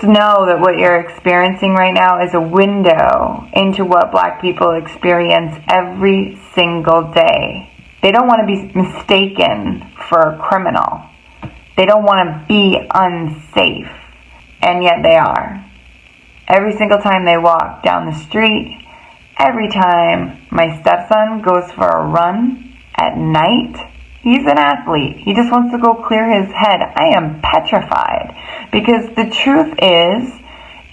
Just know that what you're experiencing right now is a window into what Black people experience every single day. They don't want to be mistaken for a criminal. They don't want to be unsafe, and yet they are. Every single time they walk down the street, every time my stepson goes for a run at night, he's an athlete. He just wants to go clear his head. I am petrified, because the truth is,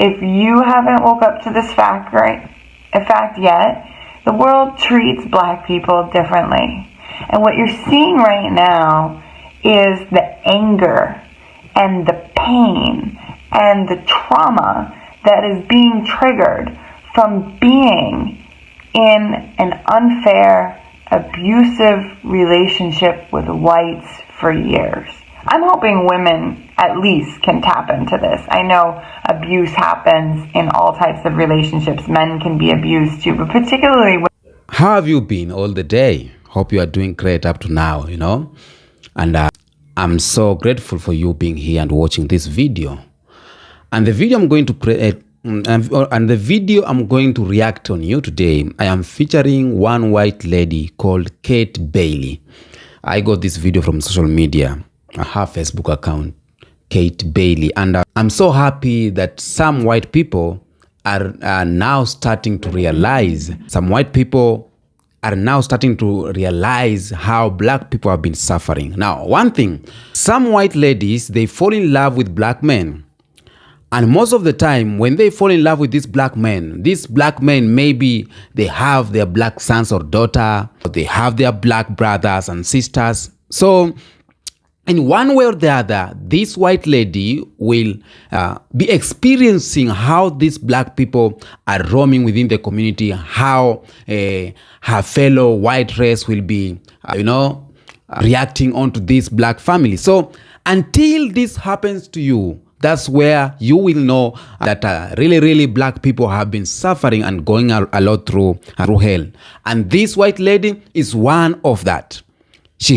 if you haven't woke up to this fact yet, the world treats Black people differently. And what you're seeing right now is the anger and the pain and the trauma that is being triggered from being in an unfair, abusive relationship with whites for years. I'm hoping women at least can tap into this. I know abuse happens in all types of relationships. Men can be abused too, but particularly women. How have you been all the day? Hope you are doing great up to now, And I'm so grateful for you being here and watching this video. And the video I'm going to create, and the video I'm going to react on you today, I am featuring one white lady called Kate Bailey. I got this video from social media, her Facebook account, Kate Bailey. And I'm so happy that some white people are now starting to realize, how Black people have been suffering. Now, one thing, some white ladies, they fall in love with Black men. And most of the time, when they fall in love with these Black men, maybe they have their Black sons or daughter, or they have their Black brothers and sisters. So, in one way or the other, this white lady will be experiencing how these Black people are roaming within the community, how her fellow white race will be, reacting onto this Black family. So until this happens to you, that's where you will know that really Black people have been suffering and going a lot through hell. And this white lady is one of that. She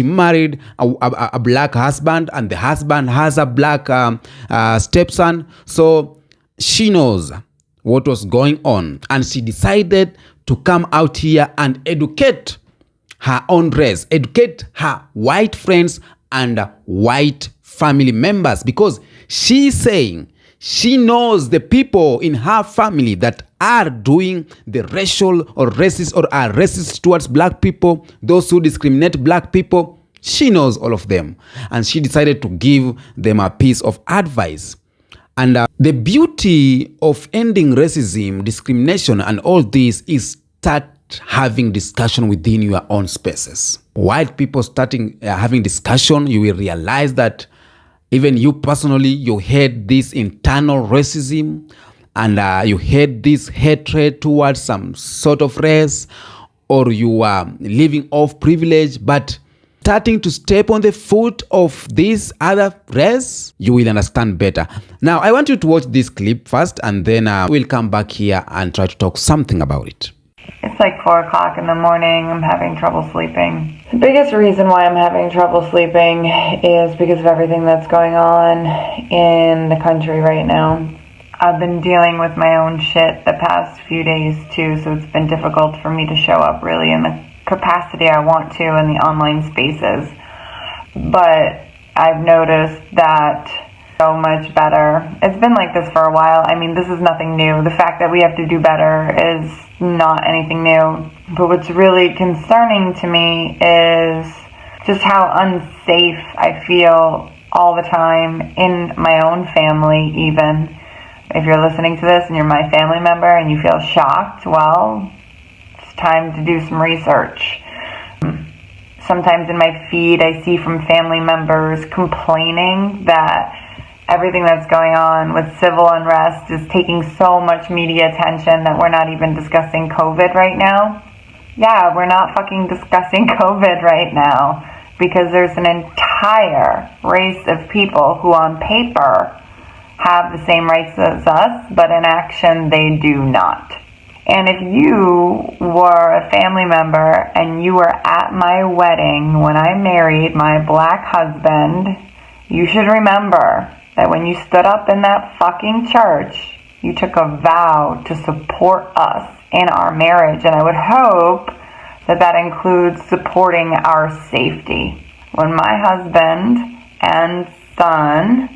married a Black husband, and the husband has a Black stepson. So she knows what was going on, and she decided to come out here and educate her own race, educate her white friends and white family members, because she's saying she knows the people in her family that are doing the racial or racist, or are racist towards Black people, those who discriminate Black people. She knows all of them, and she decided to give them a piece of advice. And the beauty of ending racism, discrimination, and all this is start having discussion within your own spaces. White people starting having discussion, you will realize that even you personally, you hate this internal racism, and you hate this hatred towards some sort of race, or you are living off privilege, but starting to step on the foot of this other race, you will understand better. Now, I want you to watch this clip first, and then we'll come back here and try to talk something about it. It's like 4 o'clock in the morning. I'm having trouble sleeping. The biggest reason why I'm having trouble sleeping is because of everything that's going on in the country right now. I've been dealing with my own shit the past few days too, so it's been difficult for me to show up really in the capacity I want to in the online spaces. But I've noticed that so much better. It's been like this for a while. I mean, this is nothing new. The fact that we have to do better is not anything new. But what's really concerning to me is just how unsafe I feel all the time in my own family even. If you're listening to this and you're my family member and you feel shocked, well, it's time to do some research. Sometimes in my feed I see from family members complaining that everything that's going on with civil unrest is taking so much media attention that we're not even discussing COVID right now. Yeah, we're not fucking discussing COVID right now because there's an entire race of people who on paper have the same rights as us, but in action they do not. And if you were a family member and you were at my wedding when I married my Black husband, you should remember that when you stood up in that fucking church, you took a vow to support us in our marriage. And I would hope that that includes supporting our safety. When my husband and son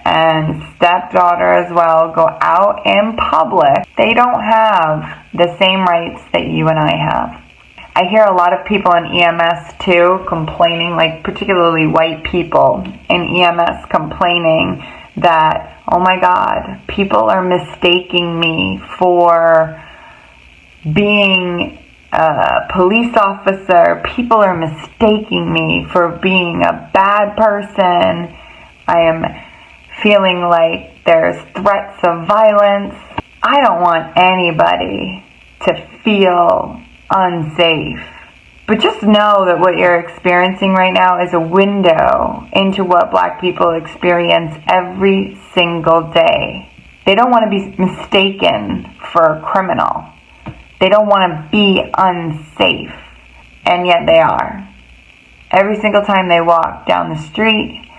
and stepdaughter as well go out in public, they don't have the same rights that you and I have. I hear a lot of people in EMS too complaining, like particularly white people in EMS complaining that, oh my God, people are mistaking me for being a police officer. People are mistaking me for being a bad person. I am feeling like there's threats of violence. I don't want anybody to feel unsafe. But just know that what you're experiencing right now is a window into what Black people experience every single day. They don't want to be mistaken for a criminal. They don't want to be unsafe. And yet they are. Every single time they walk down the street,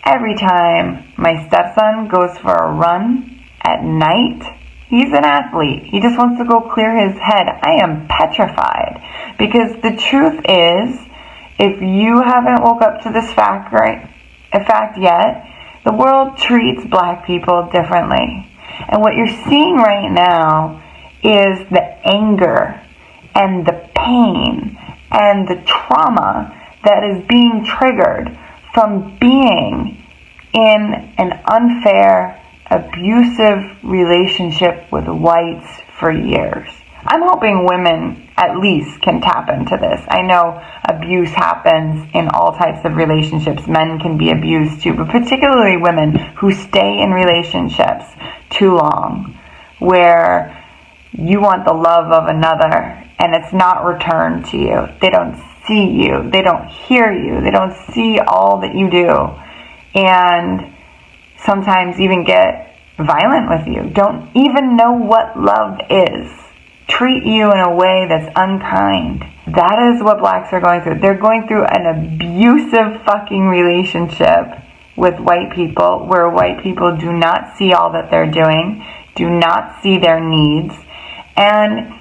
every time my stepson goes for a run at night, he's an athlete. He just wants to go clear his head. I am petrified. Because the truth is, if you haven't woke up to this fact yet, the world treats Black people differently. And what you're seeing right now is the anger and the pain and the trauma that is being triggered from being in an unfair, abusive relationship with whites for years. I'm hoping women at least can tap into this. I know abuse happens in all types of relationships. Men can be abused too, but particularly women who stay in relationships too long, where you want the love of another and it's not returned to you. They don't see you. They don't hear you. They don't see all that you do. And sometimes even get violent with you. Don't even know what love is. Treat you in a way that's unkind. That is what Blacks are going through. They're going through an abusive fucking relationship with white people, where white people do not see all that they're doing, do not see their needs. And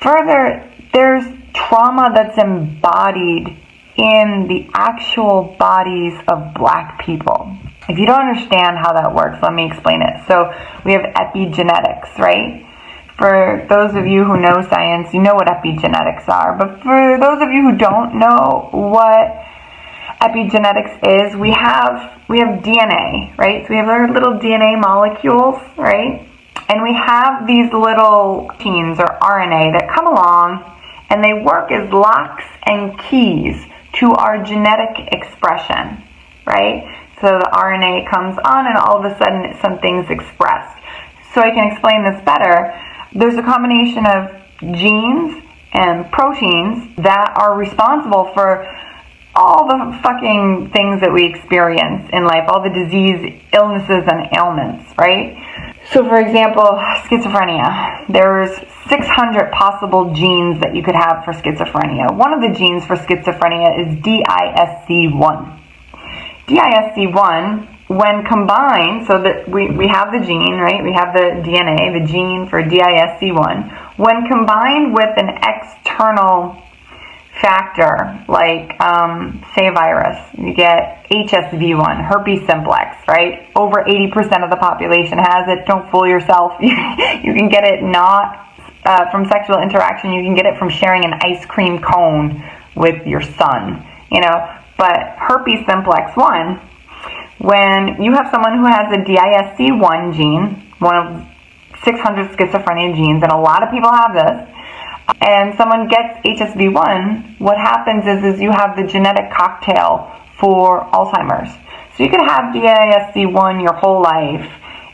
further, there's trauma that's embodied in the actual bodies of Black people. If you don't understand how that works, let me explain it. So we have epigenetics, right? For those of you who know science, you know what epigenetics are. But for those of you who don't know what epigenetics is, we have DNA, right? So we have our little DNA molecules, right? And we have these little genes or RNA that come along and they work as locks and keys to our genetic expression, right? So the RNA comes on and all of a sudden something's expressed. So I can explain this better. There's a combination of genes and proteins that are responsible for all the fucking things that we experience in life, all the disease, illnesses, and ailments, right? So for example, schizophrenia. There's 600 possible genes that you could have for schizophrenia. One of the genes for schizophrenia is DISC1. DISC1, when combined, so that we have the gene, right? We have the DNA, the gene for DISC1. When combined with an external factor, like, say a virus, you get HSV1, herpes simplex, right? Over 80% of the population has it. Don't fool yourself. You can get it not from sexual interaction. You can get it from sharing an ice cream cone with your son, But herpes simplex 1, when you have someone who has a DISC1 gene, one of 600 schizophrenia genes, and a lot of people have this, and someone gets HSV1, what happens is you have the genetic cocktail for Alzheimer's. So you could have DISC1 your whole life,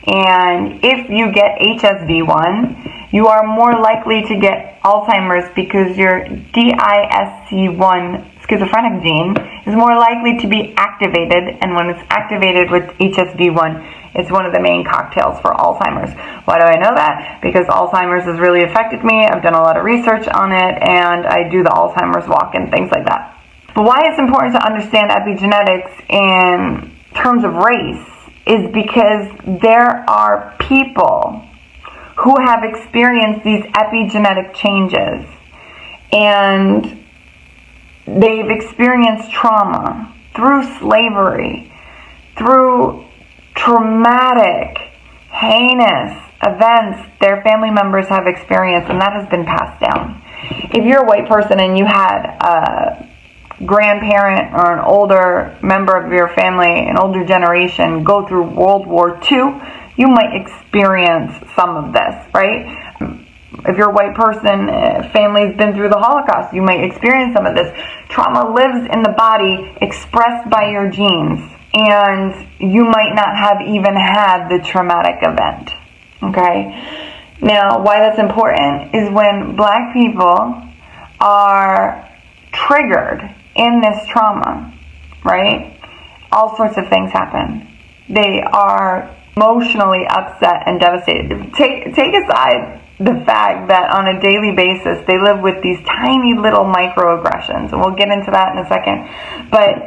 and if you get HSV1, you are more likely to get Alzheimer's because your DISC1 schizophrenic gene is more likely to be activated, and when it's activated with HSV1, it's one of the main cocktails for Alzheimer's. Why do I know that? Because Alzheimer's has really affected me. I've done a lot of research on it, and I do the Alzheimer's walk and things like that. But why it's important to understand epigenetics in terms of race is because there are people who have experienced these epigenetic changes, and they've experienced trauma through slavery, through traumatic, heinous events their family members have experienced, and that has been passed down. If you're a white person and you had a grandparent or an older member of your family, an older generation, go through World War II, you might experience some of this, right? If you're a white person, family's been through the Holocaust, you might experience some of this. Trauma lives in the body, expressed by your genes, and you might not have even had the traumatic event, okay? Now, why that's important is when Black people are triggered in this trauma, right? All sorts of things happen. They are emotionally upset and devastated. Take aside the fact that on a daily basis they live with these tiny little microaggressions, and we'll get into that in a second. But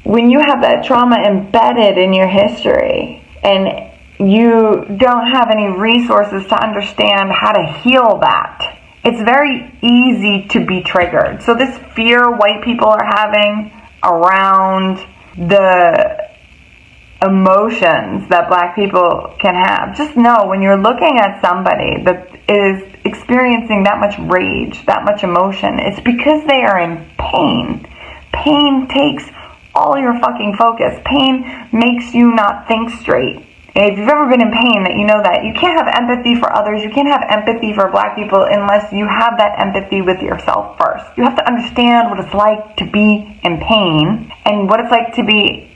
when you have that trauma embedded in your history and you don't have any resources to understand how to heal that, it's very easy to be triggered. So this fear white people are having around the emotions that Black people can have, just know when you're looking at somebody that is experiencing that much rage, that much emotion, it's because they are in pain. Pain takes all your fucking focus. Pain makes you not think straight. If you've ever been in pain, that you know that you can't have empathy for others, you can't have empathy for Black people unless you have that empathy with yourself first. You have to understand what it's like to be in pain and what it's like to be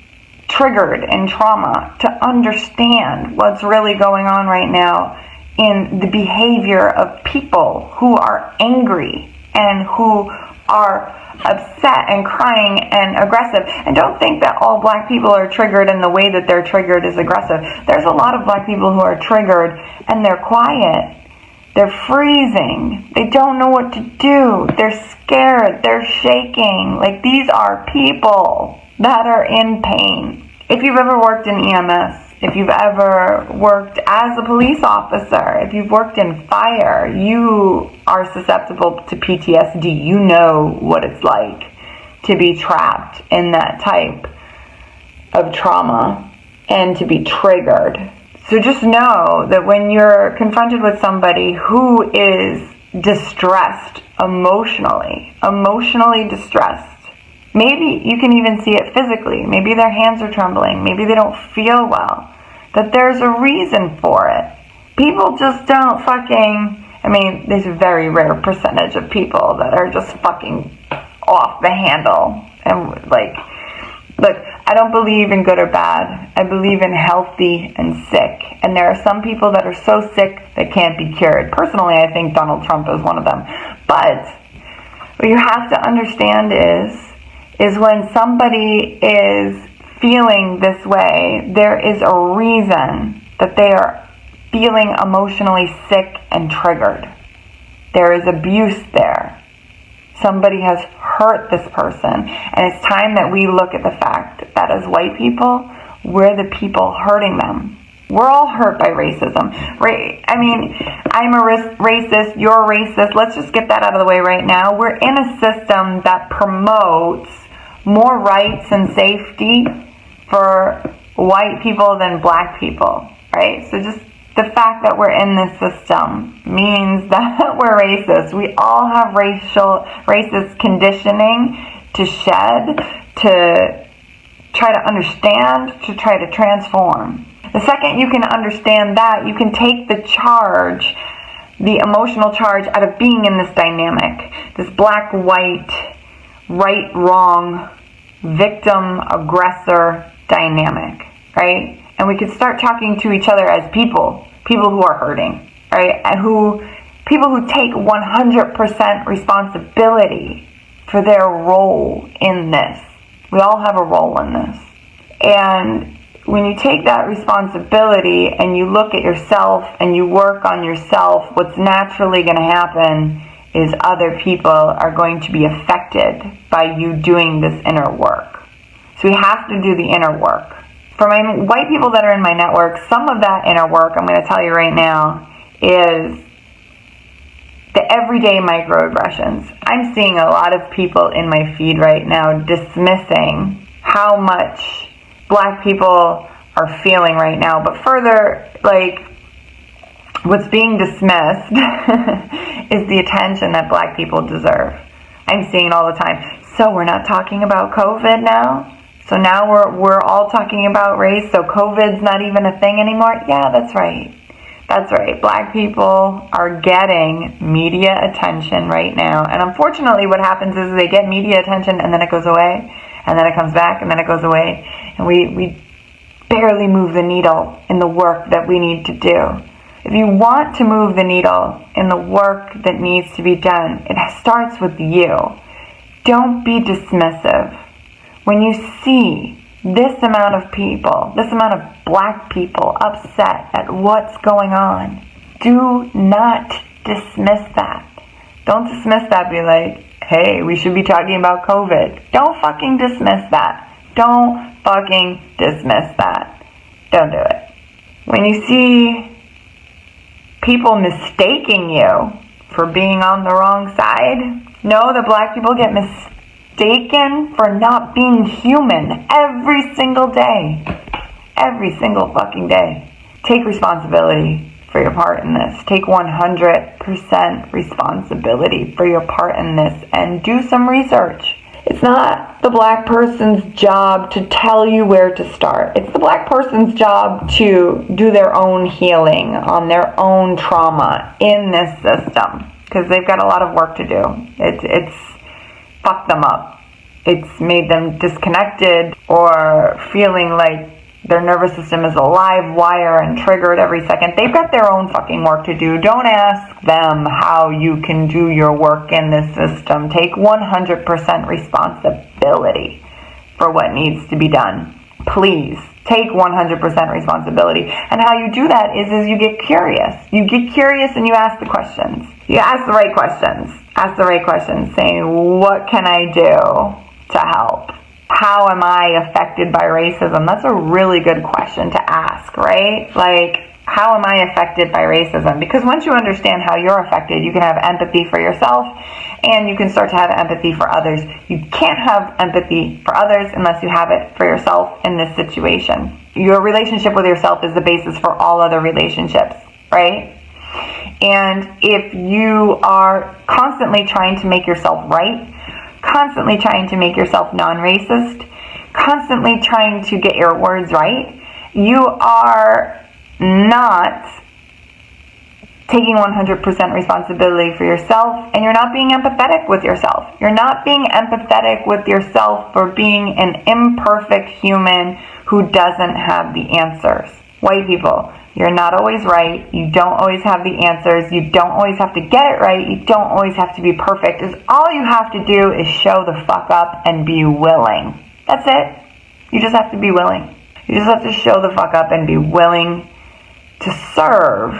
triggered in trauma, to understand what's really going on right now in the behavior of people who are angry and who are upset and crying and aggressive. And don't think that all Black people are triggered and the way that they're triggered is aggressive. There's a lot of Black people who are triggered and they're quiet. They're freezing. They don't know what to do. They're scared. They're shaking. Like, these are people that are in pain. If you've ever worked in EMS, if you've ever worked as a police officer, if you've worked in fire, you are susceptible to PTSD. You know what it's like to be trapped in that type of trauma and to be triggered. So just know that when you're confronted with somebody who is distressed emotionally distressed, maybe you can even see it physically. Maybe their hands are trembling. Maybe they don't feel well. That there's a reason for it. People just don't there's a very rare percentage of people that are just fucking off the handle. And look, I don't believe in good or bad. I believe in healthy and sick. And there are some people that are so sick that can't be cured. Personally, I think Donald Trump is one of them. But what you have to understand is when somebody is feeling this way, there is a reason that they are feeling emotionally sick and triggered. There is abuse there. Somebody has hurt this person, and it's time that we look at the fact that as white people, we're the people hurting them. We're all hurt by racism. I'm a racist, you're a racist. Let's just get that out of the way right now. We're in a system that promotes more rights and safety for white people than Black people, right? So just the fact that we're in this system means that we're racist. We all have racist conditioning to shed, to try to understand, to try to transform. The second you can understand that, you can take the charge, the emotional charge out of being in this dynamic, this black-white, right-wrong, victim-aggressor dynamic, right? And we could start talking to each other as people who are hurting, right? And people who take 100% responsibility for their role in this. We all have a role in this. And when you take that responsibility and you look at yourself and you work on yourself, what's naturally going to happen is other people are going to be affected by you doing this inner work. So we have to do the inner work For my white people that are in my network, some of that inner work, I'm going to tell you right now, is the everyday microaggressions. I'm seeing a lot of people in my feed right now dismissing how much black people are feeling right now. But further, like, what's being dismissed is the attention that black people deserve. I'm seeing it all the time. So we're not talking about COVID now? So now we're all talking about race, so COVID's not even a thing anymore? Yeah, that's right. That's right. Black people are getting media attention right now. And unfortunately what happens is they get media attention and then it goes away, and then it comes back, and then it goes away. And we barely move the needle in the work that we need to do. If you want to move the needle in the work that needs to be done, it starts with you. Don't be dismissive. When you see this amount of people, this amount of black people upset at what's going on, do not dismiss that. Don't dismiss that. Be like, hey, we should be talking about COVID. Don't fucking dismiss that. Don't fucking dismiss that. Don't do it. When you see people mistaking you for being on the wrong side, know that black people get mistaken for not being human every single day. Every single fucking day. Take responsibility for your part in this. Take 100% responsibility for your part in this and do some research. It's not the black person's job to tell you where to start. It's the black person's job to do their own healing on their own trauma in this system, because they've got a lot of work to do. It's fucked them up. It's made them disconnected or feeling like their nervous system is a live wire and triggered every second. They've got their own fucking work to do. Don't ask them how you can do your work in this system. Take 100% responsibility for what needs to be done. Please take 100% responsibility. And how you do that is you get curious. You get curious and you ask the questions. You ask the right questions. Ask the right questions, saying, what can I do to help? How am I affected by racism? That's a really good question to ask, right? Like, how am I affected by racism? Because once you understand how you're affected, you can have empathy for yourself and you can start to have empathy for others. You can't have empathy for others unless you have it for yourself in this situation. Your relationship with yourself is the basis for all other relationships, right? And if you are constantly trying to make yourself right, constantly trying to make yourself non-racist, constantly trying to get your words right, you are not taking 100% responsibility for yourself, and you're not being empathetic with yourself. You're not being empathetic with yourself for being an imperfect human who doesn't have the answers. White people, you're not always right. You don't always have the answers. You don't always have to get it right. You don't always have to be perfect. All you have to do is show the fuck up and be willing. That's it. You just have to be willing. You just have to show the fuck up and be willing to serve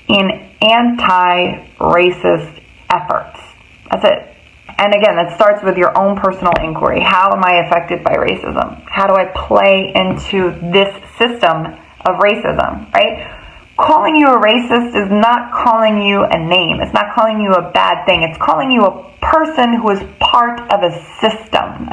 in anti-racist efforts. That's it. And again, that starts with your own personal inquiry. How am I affected by racism? How do I play into this system of racism, right? Calling you a racist is not calling you a name. It's not calling you a bad thing. It's calling you a person who is part of a system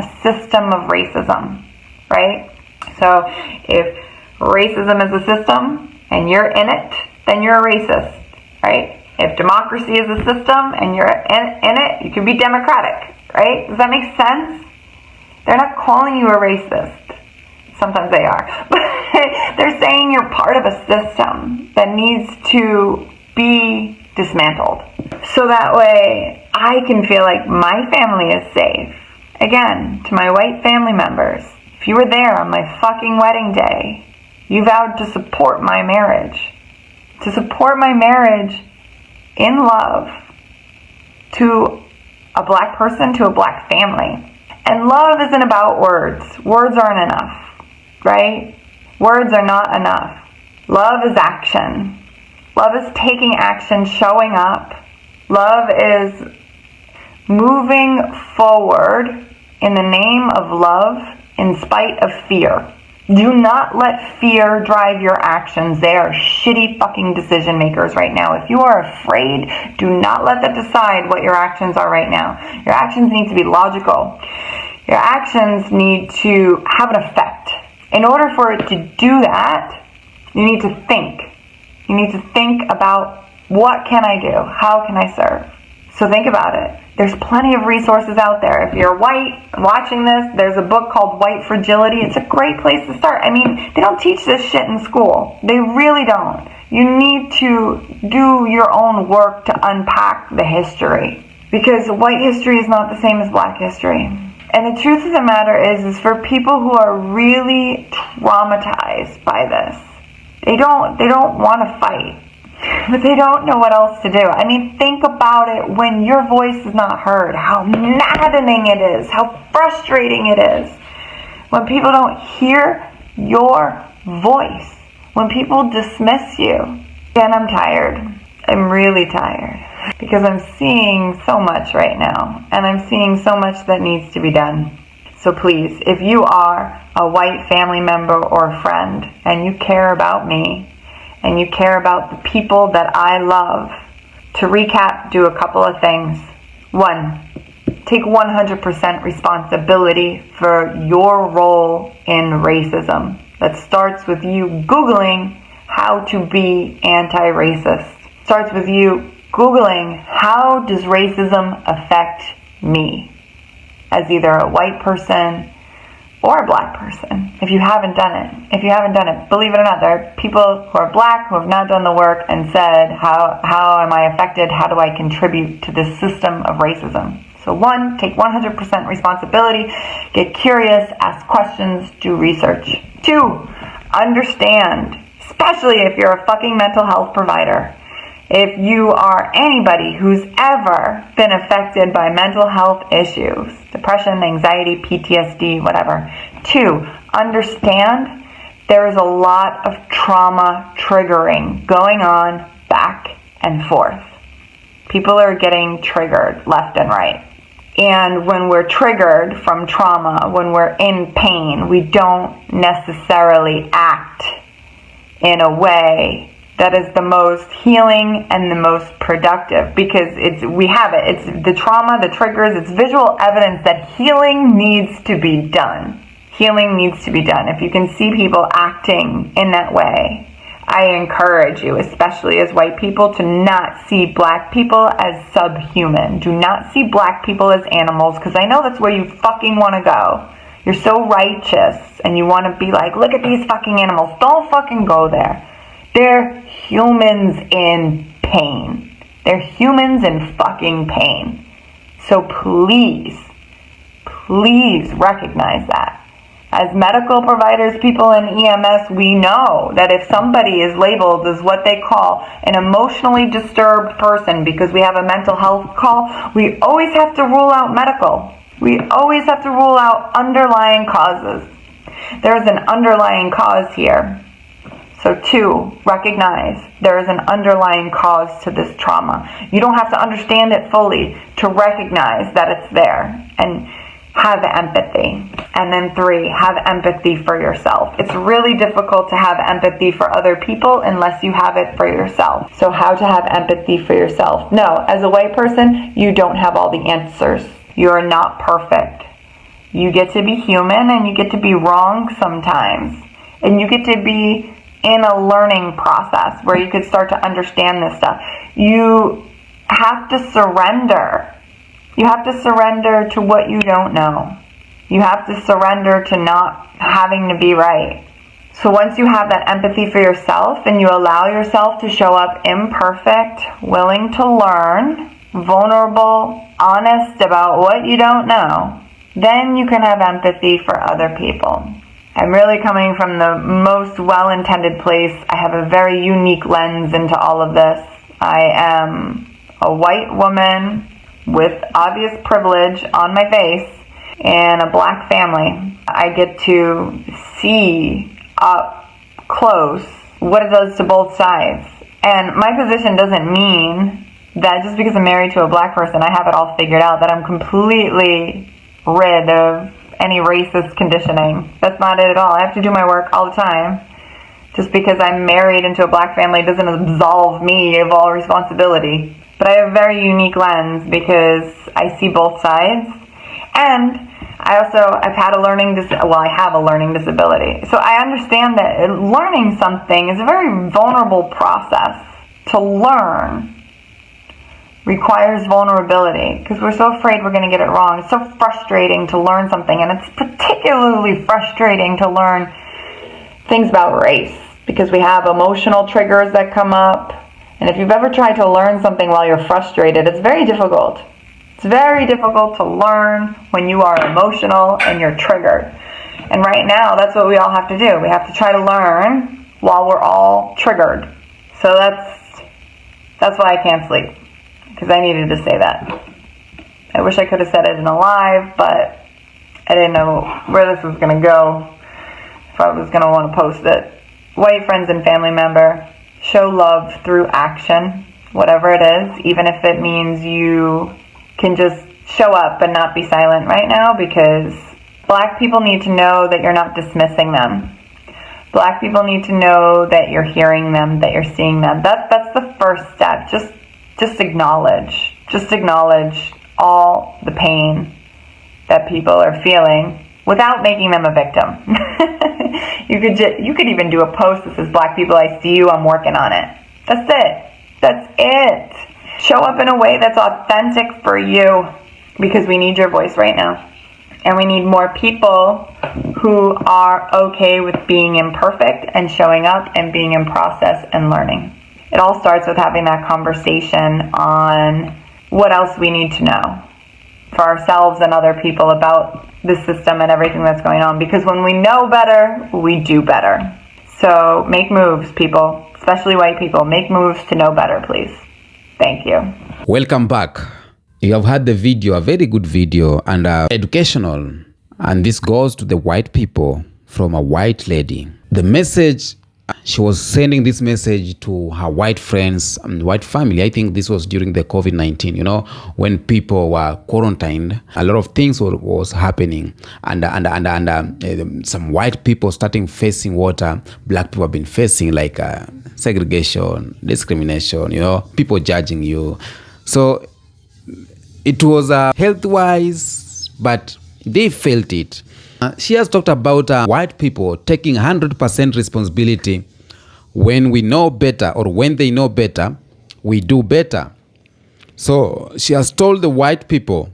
of racism, right? So if racism is a system and you're in it, then you're a racist, right? If democracy is a system and you're in it, you can be democratic, right? Does that make sense? They're not calling you a racist. Sometimes they are. But they're saying you're part of a system that needs to be dismantled. So that way I can feel like my family is safe. Again, to my white family members, if you were there on my fucking wedding day, you vowed to support my marriage. To support my marriage in love to a black person, to a black family. And love isn't about words. Words aren't enough. Right? Words are not enough. Love is action. Love is taking action, showing up. Love is moving forward in the name of love in spite of fear. Do not let fear drive your actions. They are shitty fucking decision makers right now. If you are afraid, do not let that decide what your actions are right now. Your actions need to be logical. Your actions need to have an effect. In order for it to do that, you need to think. You need to think about, what can I do? How can I serve? So think about it. There's plenty of resources out there. If you're white watching this, there's a book called White Fragility. It's a great place to start. I mean, they don't teach this shit in school. They really don't. You need to do your own work to unpack the history. Because white history is not the same as black history. And the truth of the matter is for people who are really traumatized by this, they don't want to fight. But they don't know what else to do. I mean, think about it when your voice is not heard. How maddening it is. How frustrating it is. When people don't hear your voice. When people dismiss you. And I'm tired. I'm really tired. Because I'm seeing so much right now. And I'm seeing so much that needs to be done. So please, if you are a white family member or a friend and you care about me, and you care about the people that I love, to recap, do a couple of things. 1, take 100% responsibility for your role in racism. That starts with you Googling how to be anti-racist. Starts with you Googling, how does racism affect me? As either a white person or a black person, if you haven't done it. Believe it or not, there are people who are black who have not done the work and said, how am I affected? How do I contribute to this system of racism? So 1, take 100% responsibility, get curious, ask questions, do research. 2, understand, especially if you're a fucking mental health provider. If you are anybody who's ever been affected by mental health issues, depression, anxiety, PTSD, whatever. 2, understand there is a lot of trauma triggering going on back and forth. People are getting triggered left and right. And when we're triggered from trauma, when we're in pain, we don't necessarily act in a way that is the most healing and the most productive, because it's the trauma, the triggers, it's visual evidence that healing needs to be done. Healing needs to be done. If you can see people acting in that way, I encourage you, especially as white people, to not see black people as subhuman. Do not see black people as animals, because I know that's where you fucking want to go. You're so righteous and you want to be like, look at these fucking animals. Don't fucking go there. They're humans in pain. They're humans in fucking pain. So please recognize that. As medical providers, people in EMS, we know that if somebody is labeled as what they call an emotionally disturbed person because we have a mental health call, we always have to rule out medical. We always have to rule out underlying causes. There is an underlying cause here. So 2, recognize there is an underlying cause to this trauma. You don't have to understand it fully to recognize that it's there, and have empathy. And then 3, have empathy for yourself. It's really difficult to have empathy for other people unless you have it for yourself. So how to have empathy for yourself? No, as a white person, you don't have all the answers. You are not perfect. You get to be human and you get to be wrong sometimes. And you get to be in a learning process where you could start to understand this stuff. You have to surrender. You have to surrender to what you don't know. You have to surrender to not having to be right. So once you have that empathy for yourself and you allow yourself to show up imperfect, willing to learn, vulnerable, honest about what you don't know, then you can have empathy for other people. I'm really coming from the most well-intended place. I have a very unique lens into all of this. I am a white woman with obvious privilege on my face and a black family. I get to see up close what it does to both sides. And my position doesn't mean that just because I'm married to a black person, I have it all figured out, that I'm completely rid of any racist conditioning. That's not it at all. I have to do my work all the time. Just because I'm married into a black family doesn't absolve me of all responsibility. But I have a very unique lens because I see both sides. And I've had a I have a learning disability. So I understand that learning something is a very vulnerable process. To learn requires vulnerability because we're so afraid we're going to get it wrong. It's so frustrating to learn something, and it's particularly frustrating to learn things about race because we have emotional triggers that come up. And if you've ever tried to learn something while you're frustrated, it's very difficult. It's very difficult to learn when you are emotional and you're triggered. And right now, that's what we all have to do. We have to try to learn while we're all triggered. So that's why I can't sleep, because I needed to say that. I wish I could have said it in a live, but I didn't know where this was going to go, if I was going to want to post it. White friends and family member, show love through action, whatever it is, even if it means you can just show up and not be silent right now, because black people need to know that you're not dismissing them. Black people need to know that you're hearing them, that you're seeing them. That's the first step. Just acknowledge. Just acknowledge all the pain that people are feeling without making them a victim. You could even do a post that says, "Black people, I see you, I'm working on it." That's it. That's it. Show up in a way that's authentic for you, because we need your voice right now. And we need more people who are okay with being imperfect and showing up and being in process and learning. It all starts with having that conversation on what else we need to know for ourselves and other people about the system and everything that's going on. Because when we know better, we do better. So make moves, people, especially white people. Make moves to know better, please. Thank you. Welcome back. You have had the video, a very good video and educational. And this goes to the white people from a white lady. The message, she was sending this message to her white friends and white family. I think this was during the COVID-19, when people were quarantined. A lot of things was happening. And some white people starting facing what black people have been facing, like segregation, discrimination, people judging you. So it was health-wise, but they felt it. She has talked about white people taking 100% responsibility. When we know better, or when they know better, we do better. So she has told the white people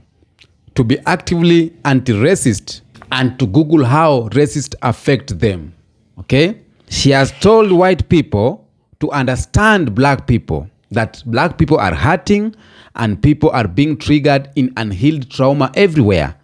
to be actively anti-racist and to Google how racists affect them. Okay? She has told white people to understand black people, that black people are hurting and people are being triggered in unhealed trauma everywhere.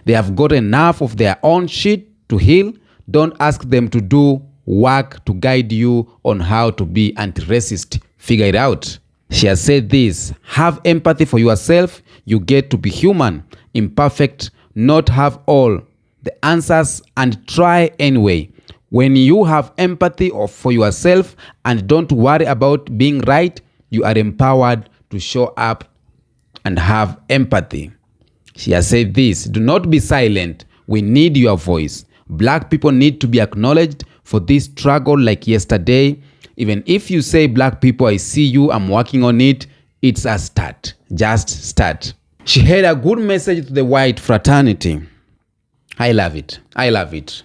They have got enough of their own shit to heal. Don't ask them to do work to guide you on how to be anti-racist. Figure it out. She has said this: have empathy for yourself. You get to be human, imperfect, not have all the answers, and try anyway. When you have empathy for yourself and don't worry about being right, you are empowered to show up and have empathy. She has said this: do not be silent. We need your voice. Black people need to be acknowledged for this struggle like yesterday. Even if you say, black people, I see you, I'm working on it, it's a start. Just start. She had a good message to the white fraternity. I love it. I love it.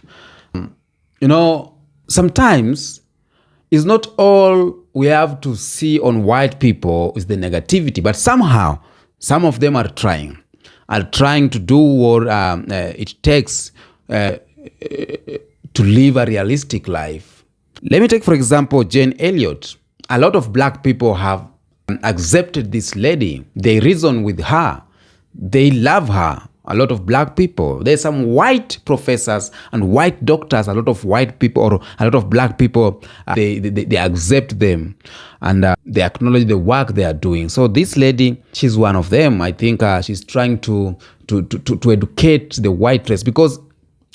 Sometimes it's not all we have to see on white people is the negativity, but somehow some of them are trying to do what it takes to live a realistic life. Let me take, for example, Jane Elliott. A lot of black people have accepted this lady. They reason with her. They love her. A lot of black people. There's some white professors and white doctors, a lot of white people or a lot of black people, they accept them and they acknowledge the work they are doing. So this lady, she's one of them. I think she's trying to educate the white race, because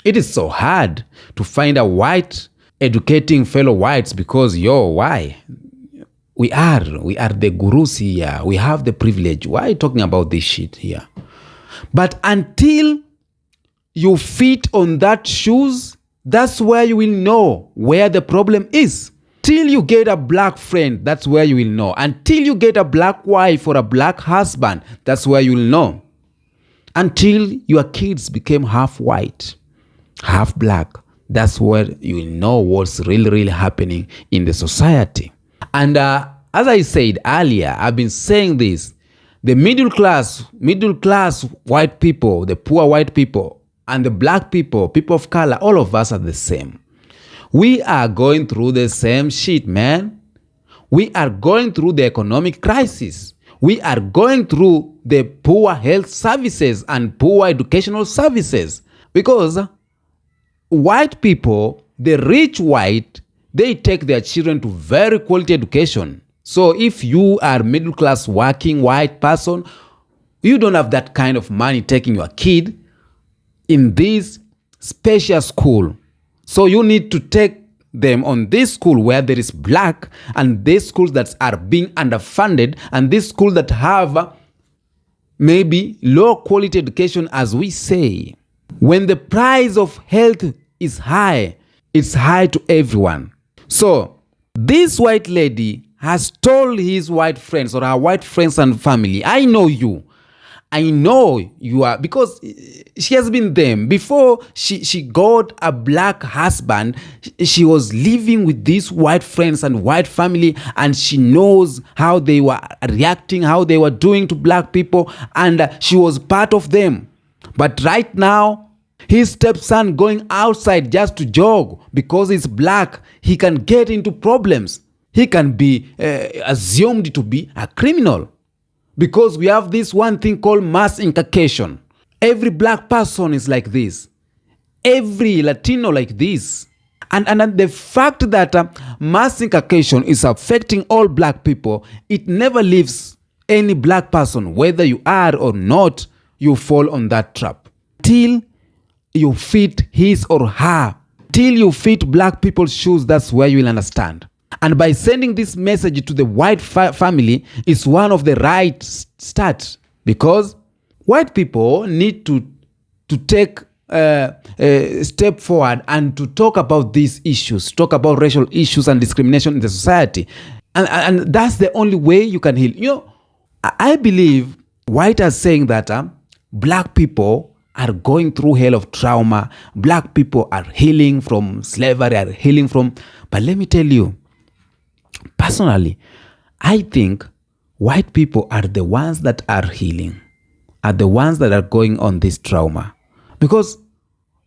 it is so hard to find a white educating fellow whites, because why? We are the gurus here. We have the privilege. Why are you talking about this shit here? But until you fit on that shoes, that's where you will know where the problem is. Till you get a black friend, that's where you will know. Until you get a black wife or a black husband, that's where you will know. Until your kids became half white, half black, that's where you will know what's really happening in the society. And as I said earlier, I've been saying this, the middle class white people, the poor white people, and the black people, people of color, all of us are the same. We are going through the same shit, man. We are going through the economic crisis. We are going through the poor health services and poor educational services. Because white people, the rich white, they take their children to very quality education. So if you are middle class working white person, you don't have that kind of money taking your kid in this special school. So you need to take them on this school where there is black, and these schools that are being underfunded, and these schools that have maybe low quality education, as we say. When the price of health is high, it's high to everyone. So this white lady has told his white friends or her white friends and family, I know you are, because she has been them. Before she got a black husband, she was living with these white friends and white family, and she knows how they were reacting, how they were doing to black people, and she was part of them. But right now, his stepson going outside just to jog because he's black, he can get into problems. He can be assumed to be a criminal. Because we have this one thing called mass incarceration. Every black person is like this. Every Latino like this. And the fact that mass incarceration is affecting all black people, it never leaves any black person, whether you are or not, you fall on that trap. Till you fit his or her, till you fit black people's shoes, that's where you will understand. And by sending this message to the white family is one of the right start, because white people need to take a step forward and to talk about these issues, talk about racial issues and discrimination in the society. And that's the only way you can heal. You know, I believe white are saying that black people are going through hell of trauma. Black people are healing from slavery, are healing from... But let me tell you, personally, I think white people are the ones that are healing, are the ones that are going on this trauma. Because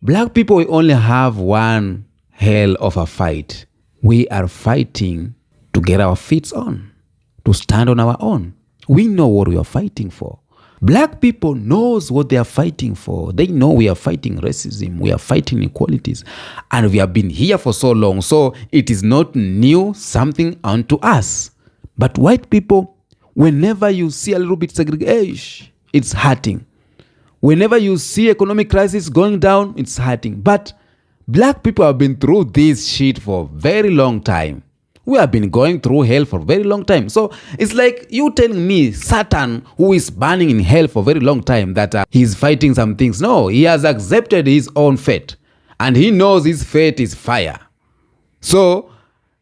black people, we only have one hell of a fight. We are fighting to get our feet on, to stand on our own. We know what we are fighting for. Black people knows what they are fighting for. They know we are fighting racism. We are fighting inequalities. And we have been here for so long. So it is not new something unto us. But white people, whenever you see a little bit segregation, it's hurting. Whenever you see economic crisis going down, it's hurting. But black people have been through this shit for a very long time. We have been going through hell for a very long time. So it's like you telling me Satan, who is burning in hell for a very long time, that he's fighting some things. No, he has accepted his own fate. And he knows his fate is fire. So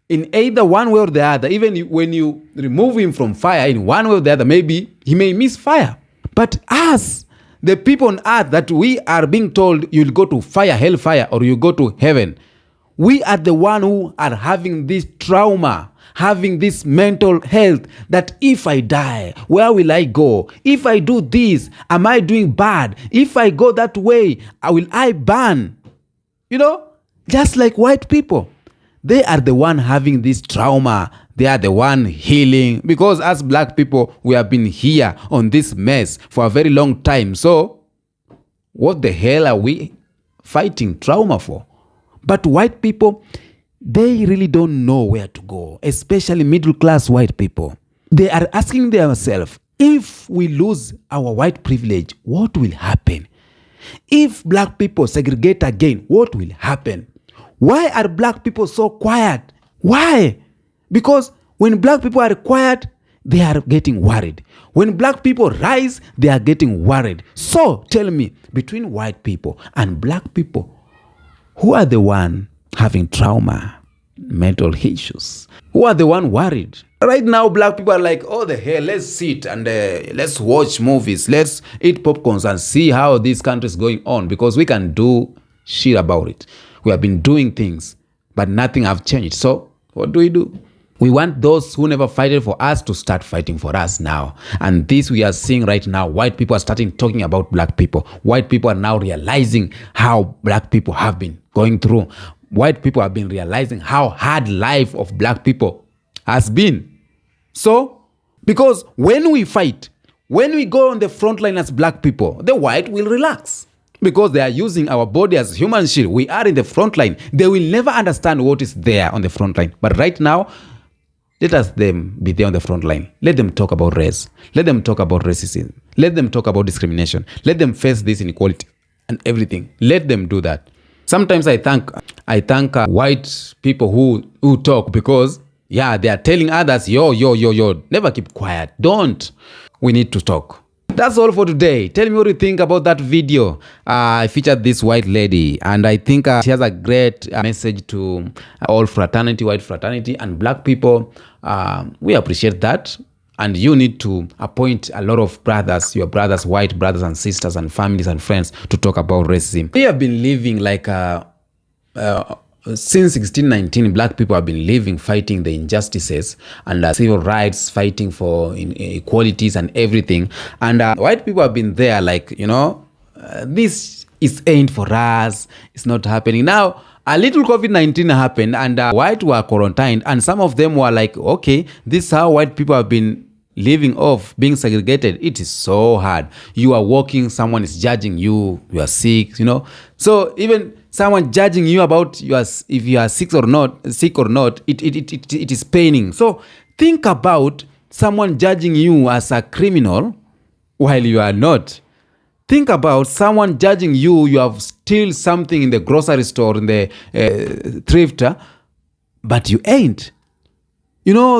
in either one way or the other, even when you remove him from fire in one way or the other, maybe he may miss fire. But us, the people on earth that we are being told you'll go to fire, hellfire, or you go to heaven, we are the one who are having this trauma, having this mental health, that if I die, where will I go? If I do this, am I doing bad? If I go that way, will I burn? You know, just like white people. They are the one having this trauma. They are the one healing. Because as black people, we have been here on this mess for a very long time. So what the hell are we fighting trauma for? But white people, they really don't know where to go, especially middle class white people. They are asking themselves, if we lose our white privilege, what will happen? If black people segregate again, what will happen? Why are black people so quiet? Why? Because when black people are quiet, they are getting worried. When black people rise, they are getting worried. So tell me, between white people and black people, who are the one having trauma, mental issues? Who are the one worried? Right now, black people are like, oh, the hell, let's sit and let's watch movies. Let's eat popcorns and see how this country is going on, because we can do shit about it. We have been doing things, but nothing have changed. So what do? We want those who never fighted for us to start fighting for us now. And this we are seeing right now. White people are starting talking about black people. White people are now realizing how black people have been going through. White people have been realizing how hard life of black people has been. So, because when we fight, when we go on the front line as black people, the white will relax. Because they are using our body as human shield. We are in the front line. They will never understand what is there on the front line. But right now, let us them be there on the front line. Let them talk about race. Let them talk about racism. Let them talk about discrimination. Let them face this inequality and everything. Let them do that. Sometimes I thank white people who talk, because they are telling others, yo, never keep quiet. Don't. We need to talk. That's all for today. Tell me what you think about that video. I featured this white lady, and I think she has a great message to all fraternity, white fraternity, and black people. We appreciate that. And you need to appoint a lot of brothers, your brothers, white brothers and sisters and families and friends, to talk about racism. We have been living like since 1619, black people have been living, fighting the injustices and civil rights, fighting for equalities and everything. And white people have been there like, this is ain't for us. It's not happening. Now, a little COVID-19 happened, and white were quarantined. And some of them were like, okay, this is how white people have been living off, being segregated. It is so hard. You are walking, someone is judging you, you are sick, So even someone judging you about if you are sick or not, it is paining. So think about someone judging you as a criminal while you are not. Think about someone judging you have steal something in the grocery store, in the thrift, but you ain't.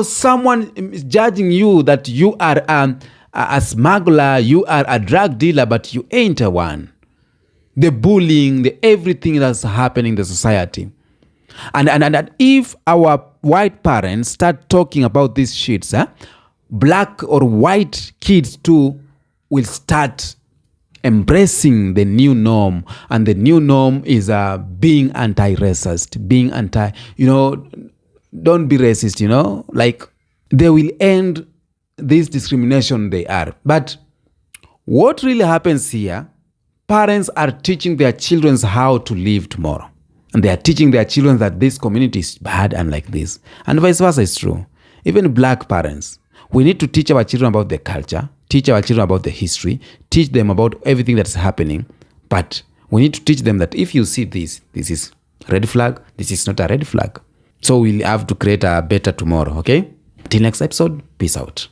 Someone is judging you that you are a smuggler, you are a drug dealer, but you ain't a one. The bullying, the everything that's happening in the society. And if our white parents start talking about these shits, black or white kids too will start embracing the new norm. And the new norm is being anti-racist, being don't be racist, like they will end this discrimination they are. But what really happens here, parents are teaching their children how to live tomorrow. And they are teaching their children that this community is bad and like this. And vice versa is true. Even black parents, we need to teach our children about the culture, teach our children about the history, teach them about everything that's happening. But we need to teach them that if you see this is red flag, this is not a red flag. So we'll have to create a better tomorrow, okay? Till next episode, peace out.